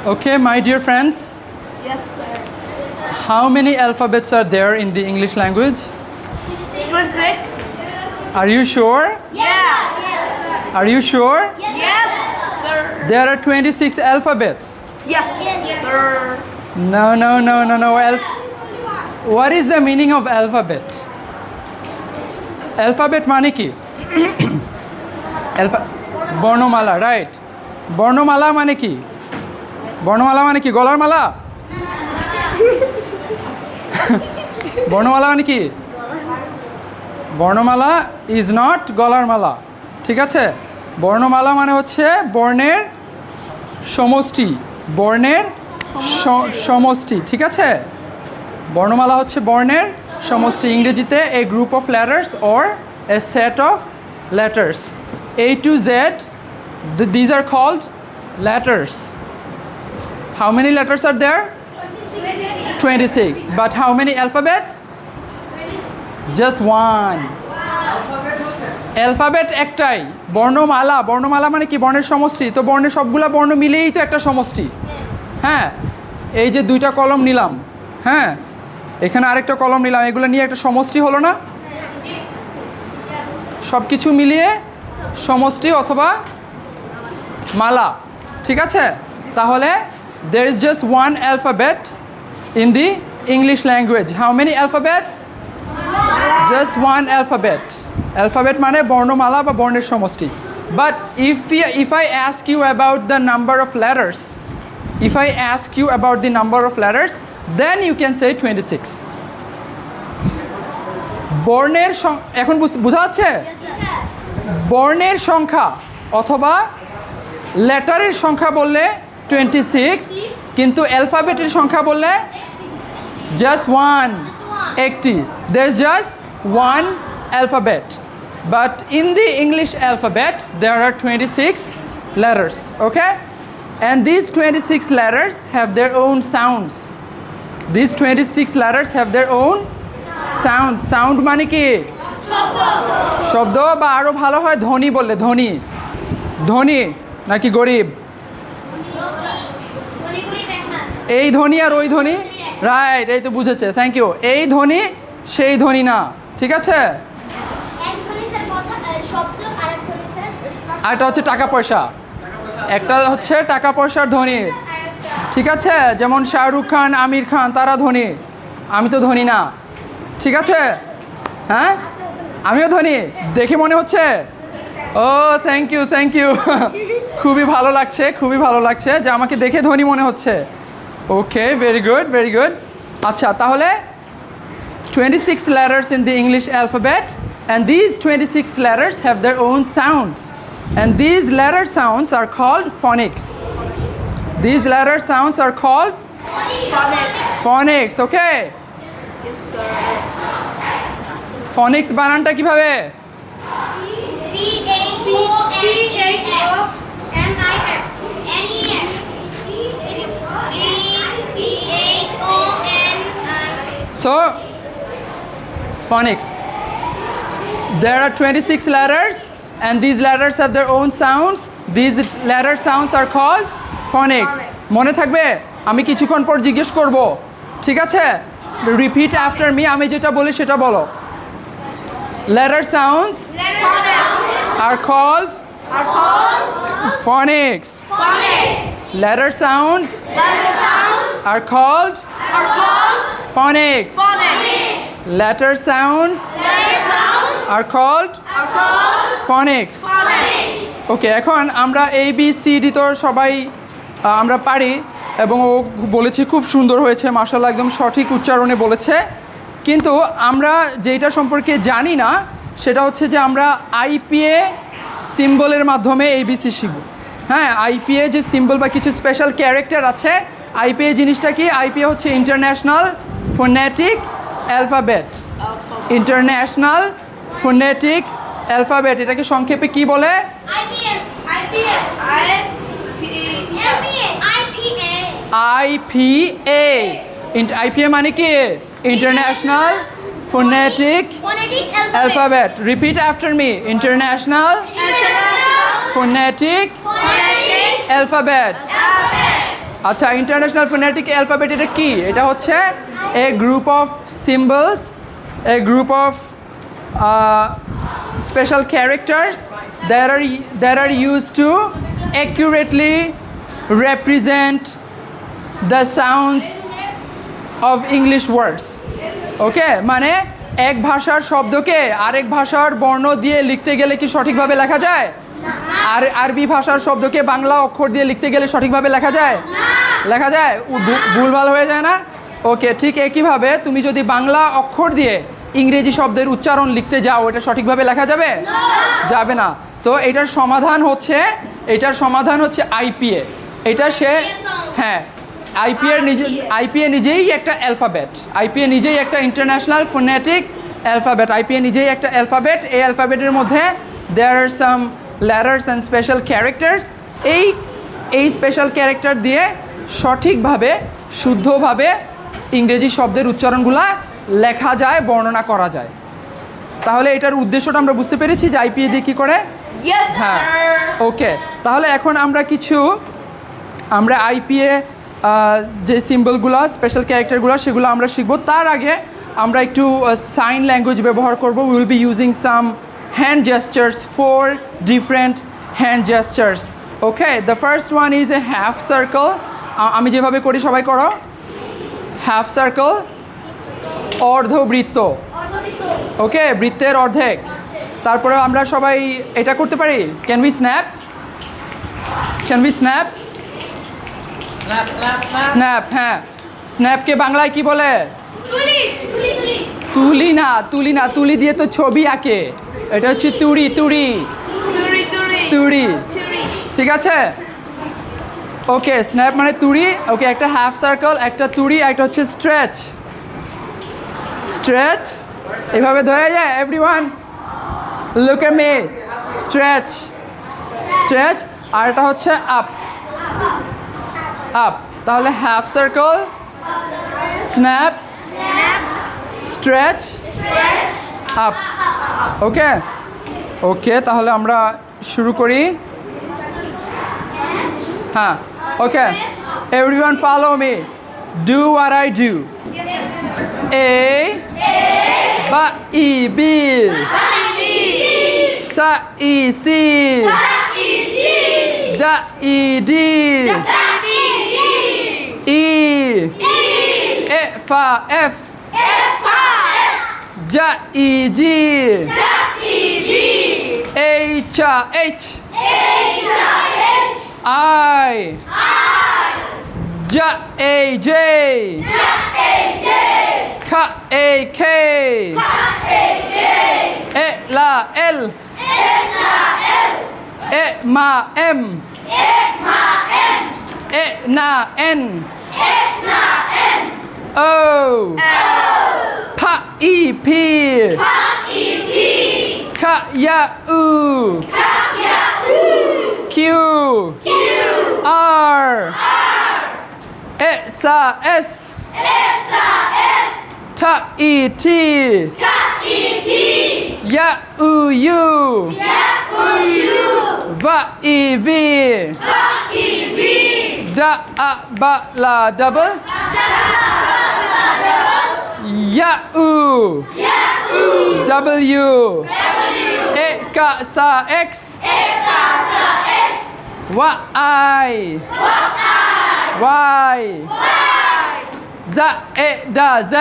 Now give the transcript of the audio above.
Okay, my dear friends, Yes, sir. how many alphabets are there in the English language? 26? Are you sure? Yeah. Are you sure? Yes, sir. There are 26 alphabets. Yes, sir. No. What is the meaning of alphabet? Alphabet মানে কি? বর্ণমালা, right? বর্ণমালা মানে কি? বর্ণমালা মানে কি? গলার মালা? বর্ণমালা মানে কি? বর্ণমালা ইজ নট গলার মালা, ঠিক আছে? বর্ণমালা মানে হচ্ছে বর্ণের সমষ্টি, বর্ণের সমষ্টি, ঠিক আছে? বর্ণমালা হচ্ছে বর্ণের সমষ্টি, ইংরেজিতে a group of letters or a set of letters. A to Z, these are called letters. How many letters are there? 26. But how many alphabets? Just one. Alphabet একটাই, বর্ণমালা। বর্ণমালা মানে কি? বর্ণের সমষ্টি। তো বর্ণের সবগুলা বর্ণ মিলেই তো একটা সমষ্টি। হ্যাঁ, এই যে দুইটা কলম নিলাম, হ্যাঁ, এখানে আরেকটা কলম নিলাম, এগুলো নিয়ে একটা সমষ্টি হলো না? সব কিছু মিলিয়ে সমষ্টি অথবা মালা, ঠিক আছে? তাহলে there is just one alphabet in the English language. How many alphabets? Just one alphabet. Alphabet মানে বর্ণমালা বা বর্ণের সমষ্টি. But if I ask you about the number of letters, if I ask you about the number of letters, then you can say 26. বর্ণের এখন বোঝা যাচ্ছে? বর্ণের সংখ্যা অথবা লেটারের সংখ্যা বললে 26, কিন্তু অ্যালফাবেটের সংখ্যা বললে just one, একটি. There's just one alphabet. But in the English alphabet, there are 26 letters, okay? And these 26 letters have their own sounds. These 26 letters have their own sounds. Sound মানে কি? শব্দ, বা আরো ভালো হয় ধ্বনি বললে, ধ্বনি। ধ্বনি নাকি গরিব? এই ধ্বনি আর ওই ধ্বনি, রাইট, এই তো বুঝেছে, থ্যাংক ইউ। এই ধ্বনি সেই ধ্বনি না, ঠিক আছে? আরেকটা হচ্ছে টাকা পয়সা, একটা হচ্ছে টাকা পয়সার ধ্বনি, ঠিক আছে? যেমন শাহরুখ খান, আমির খান, তারা ধনী, আমি তো ধনী না, ঠিক আছে? হ্যাঁ, আমিও ধনী দেখে মনে হচ্ছে। ও থ্যাংক ইউ খুবই ভালো লাগছে, খুবই ভালো লাগছে যে আমাকে দেখে ধনী মনে হচ্ছে। ওকে, ভেরি গুড। আচ্ছা, তাহলে 26 letters in the English alphabet, and these 26 letters have their own sounds, and these letter sounds are called phonics. These letter sounds are called phonics, okay? Yes, sir. phonics বানানটা কিভাবে? So, phonics. There are 26 letters, and these letters have their own sounds. These letter sounds are called phonics. মনে থাকবে? আমি কিছুক্ষণ পর জিজ্ঞেস করব, ঠিক আছে? রিপিট আফটার মি, আমি যেটা বলি সেটা বলো। Letter sounds are called phonics. Letter sounds are called phonics. Letter sounds are called phonics. ওকে, এখন আমরা ABCD তো সবাই আমরা পারি, এবং ও বলেছে খুব সুন্দর হয়েছে, মাশাআল্লাহ, একদম সঠিক উচ্চারণে বলেছে। কিন্তু আমরা যেটা সম্পর্কে জানি না সেটা হচ্ছে যে আমরা IPA সিম্বলের মাধ্যমে ABC শিখব। হ্যাঁ, IPA যে সিম্বল বা কিছু স্পেশাল ক্যারেক্টার আছে, IPA জিনিসটা কি? IPA হচ্ছে international phonetic alphabet. International phonetic alphabet, এটাকে সংক্ষেপে কি বলে? IPA. IPA মানে কি? International Phonetic Alphabet. Repeat after me. International Phonetic Alphabet. আচ্ছা, ইন্টারন্যাশনাল ফোনেটিক অ্যালফাবেট এটা কি? এটা হচ্ছে a group of symbols, a group of special characters that are used to accurately represent the sounds of English words. ওকে, মানে এক ভাষার শব্দকে আরেক ভাষার বর্ণ দিয়ে লিখতে গেলে কি সঠিকভাবে লেখা যায়? আর আরবি ভাষার শব্দকে বাংলা অক্ষর দিয়ে লিখতে গেলে সঠিকভাবে লেখা যায়? লেখা যায়? ভুলভাল হয়ে যায় না? ওকে, ঠিক একইভাবে তুমি যদি বাংলা অক্ষর দিয়ে ইংরেজি শব্দের উচ্চারণ লিখতে যাও, এটা সঠিকভাবে লেখা যাবে? যাবে না। তো এটার সমাধান হচ্ছে আইপিএ। এটা সে, হ্যাঁ, আইপিএ নিজেই একটা অ্যালফাবেট। আইপিএ নিজেই একটা ইন্টারন্যাশনাল ফোনেটিক অ্যালফাবেট। আইপিএ নিজেই একটা অ্যালফাবেট। এই অ্যালফাবেটের মধ্যে দেয়ার আর সাম লেটার্স অ্যান্ড স্পেশাল ক্যারেক্টার্স। এই স্পেশাল ক্যারেক্টার দিয়ে সঠিকভাবে, শুদ্ধভাবে ইংরেজি শব্দের উচ্চারণগুলা লেখা যায়, বর্ণনা করা যায়। তাহলে এটার উদ্দেশ্যটা আমরা বুঝতে পেরেছি যে আইপিএ দিয়ে কী করে? Yes, হ্যাঁ, sir. ওকে। তাহলে এখন আমরা আইপিএ যে সিম্বলগুলো, স্পেশাল ক্যারেক্টারগুলো, সেগুলো আমরা শিখব। তার আগে আমরা একটু সাইন ল্যাঙ্গুয়েজ ব্যবহার করব। Will be using some hand gestures, 4 different hand gestures. Okay, the first one is a half circle. আমি যেভাবে করি সবাই করো। Half circle, অর্ধবৃত্ত। ওকে, বৃত্তের অর্ধেক। তারপরে আমরা সবাই এটা করতে পারি। Can we snap? স্ন্যাপ, হ্যাঁ। স্ন্যাপকে বাংলায় কি বলে? তুলি না, তুলি দিয়ে তো ছবি আঁকে। এটা হচ্ছে তুড়ি। ঠিক আছে? ওকে, স্ন্যাপ মানে তুড়ি। ওকে, একটা হাফ সার্কেল, একটা তুড়ি, একটা হচ্ছে স্ট্রেচ। এভাবে ধরে যায়। Everyone look at me. Stretch. আর এটা হচ্ছে আপ। তাহলে half circle, snap, stretch, up. Okay, তাহলে আমরা শুরু করি। হ্যাঁ, okay, everyone follow me. Do what I do. A ba e b sa e c da e d e fa f ja e g h h I ja a j Ka A K E la L E ma M E na N O Pa E P Ka ya U Q R E sa S Ta e t ya u u va e v da a ba la double ya u w e ka sa x wa I y za e da z